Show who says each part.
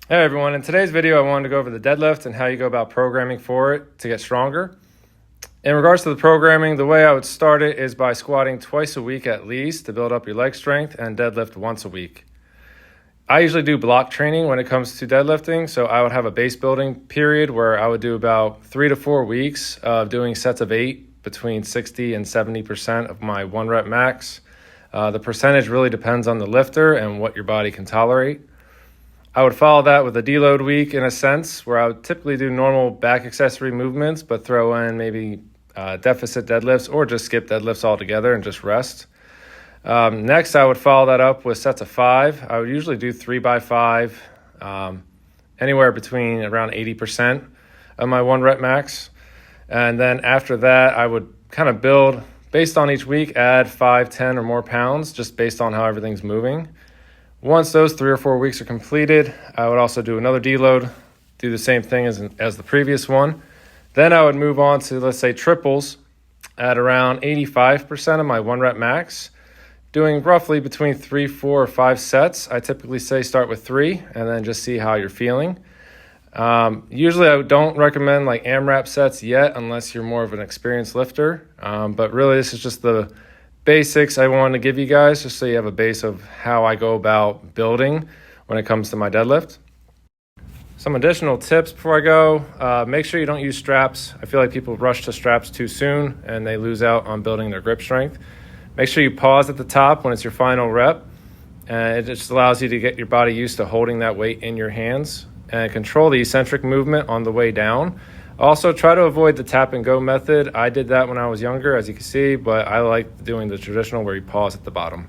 Speaker 1: Hey everyone, in today's video I wanted to go over the deadlift and how you go about programming for it to get stronger. In regards to the programming, the way I would start it is by squatting twice a week at least to build up your leg strength, and deadlift once a week. I usually do block training when it comes to deadlifting, so I would have a base building period where I would do about 3 to 4 weeks of doing sets of 8 between 60 and 70% of my 1 rep max. The percentage really depends on the lifter and what your body can tolerate. I would follow that with a deload week in a sense, where I would typically do normal back accessory movements, but throw in maybe deficit deadlifts or just skip deadlifts altogether and just rest. Next, I would follow that up with sets of 5. I would usually do 3 by 5, anywhere between around 80% of my 1 rep max. And then after that, I would kind of build based on each week, add 5, 10 or more pounds, just based on how everything's moving. Once those 3 or 4 weeks are completed, I would also do another deload, do the same thing as the previous one. Then I would move on to, let's say, triples at around 85% of my 1 rep max, doing roughly between 3, 4, or 5 sets. I typically say start with 3 and then just see how you're feeling. Usually I don't recommend like AMRAP sets yet unless you're more of an experienced lifter, but really this is just the basics I wanted to give you guys, just so you have a base of how I go about building when it comes to my deadlift. Some additional tips before I go: make sure you don't use straps. I feel like people rush to straps too soon and they lose out on building their grip strength. Make sure you pause at the top when it's your final rep, and it just allows you to get your body used to holding that weight in your hands and control the eccentric movement on the way down. Also, try to avoid the tap and go method. I did that when I was younger, as you can see, but I like doing the traditional where you pause at the bottom.